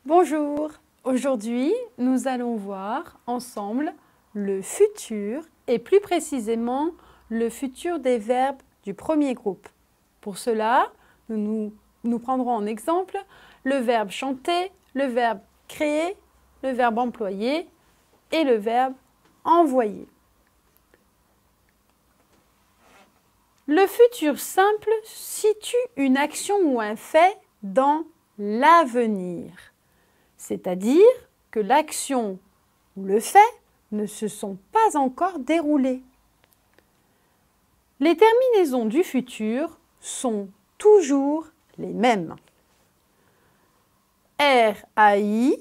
Bonjour, aujourd'hui nous allons voir ensemble le futur et plus précisément le futur des verbes du premier groupe. Pour cela, nous prendrons en exemple le verbe chanter, le verbe créer, le verbe employer et le verbe envoyer. Le futur simple situe une action ou un fait dans l'avenir, c'est-à-dire que l'action ou le fait ne se sont pas encore déroulés. Les terminaisons du futur sont toujours les mêmes. RAI,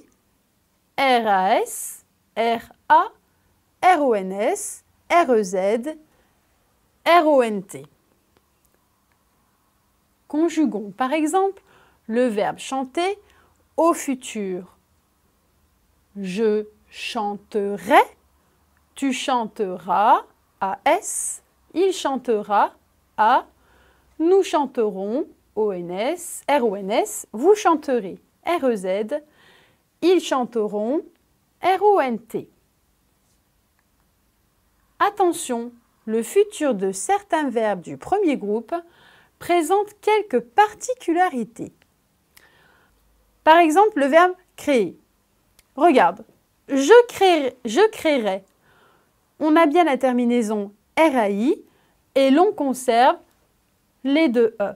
RAS, RA, RONS, REZ, RONT. Conjuguons par exemple le verbe chanter au futur. Je chanterai, tu chanteras, AS, il chantera, A, nous chanterons, ONS, RONS, vous chanterez, REZ, ils chanteront, RONT. Attention, le futur de certains verbes du premier groupe présente quelques particularités. Par exemple, le verbe créer. Regarde, je créerai. On a bien la terminaison RAI et l'on conserve les deux E.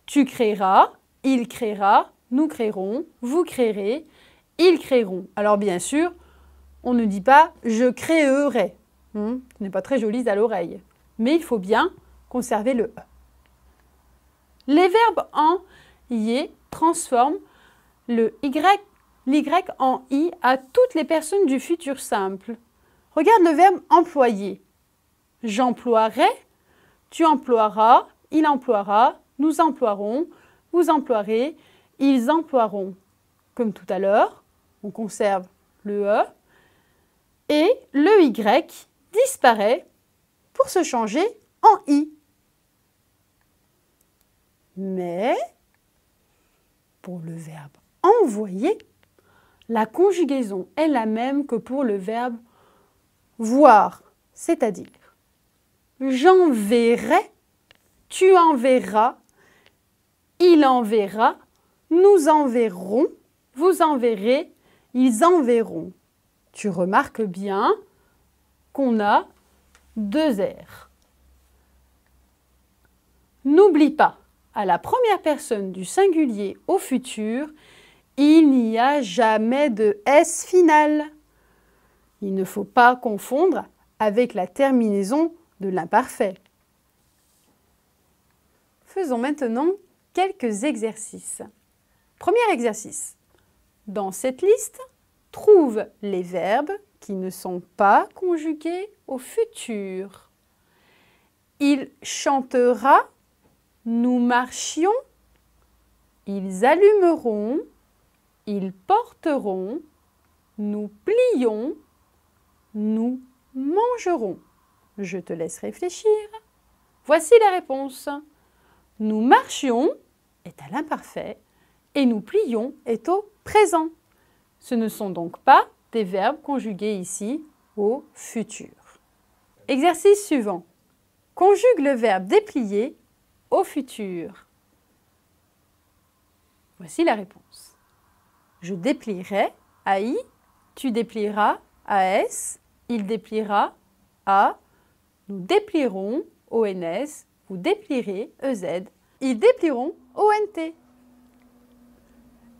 Tu créeras, il créera, nous créerons, vous créerez, ils créeront. Alors bien sûr, on ne dit pas je créerai. Ce n'est pas très joli à l'oreille. Mais il faut bien conserver le E. Les verbes en, y transforment le l'y en i à toutes les personnes du futur simple. Regarde le verbe employer. J'emploierai, tu emploieras, il emploiera, nous emploierons, vous emploierez, ils emploieront. Comme tout à l'heure, on conserve le E et le y disparaît pour se changer en i. Mais pour le verbe envoyer, la conjugaison est la même que pour le verbe voir, c'est-à-dire j'enverrai, tu enverras, il enverra, nous enverrons, vous enverrez, ils enverront. Tu remarques bien qu'on a deux R. N'oublie pas, à la première personne du singulier au futur, il n'y a jamais de S final. Il ne faut pas confondre avec la terminaison de l'imparfait. Faisons maintenant quelques exercices. Premier exercice. Dans cette liste, trouve les verbes qui ne sont pas conjugués au futur. Il chantera, nous marchions, ils allumeront, ils porteront, nous plions, nous mangerons. Je te laisse réfléchir. Voici la réponse. Nous marchions est à l'imparfait et nous plions est au présent. Ce ne sont donc pas des verbes conjugués ici au futur. Exercice suivant. Conjugue le verbe déplier au futur. Voici la réponse. Je déplierai, AI, tu déplieras, AS, il dépliera, A, nous déplierons, ONS, vous déplierez, EZ, ils déplieront, ONT.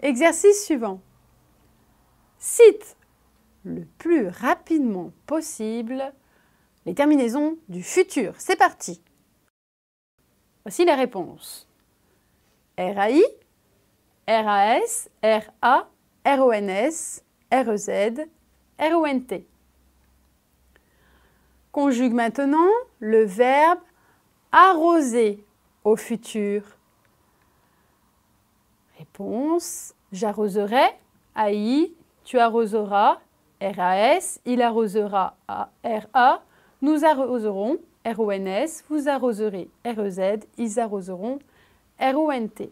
Exercice suivant. Cite le plus rapidement possible les terminaisons du futur. C'est parti. Voici les réponses. RAI, RAS, RA, RONS, REZ, RONT. Conjugue maintenant le verbe arroser au futur. Réponse. J'arroserai, AI, tu arroseras, RAS, il arrosera, RA, nous arroserons, RONS, vous arroserez, REZ, ils arroseront, RONT.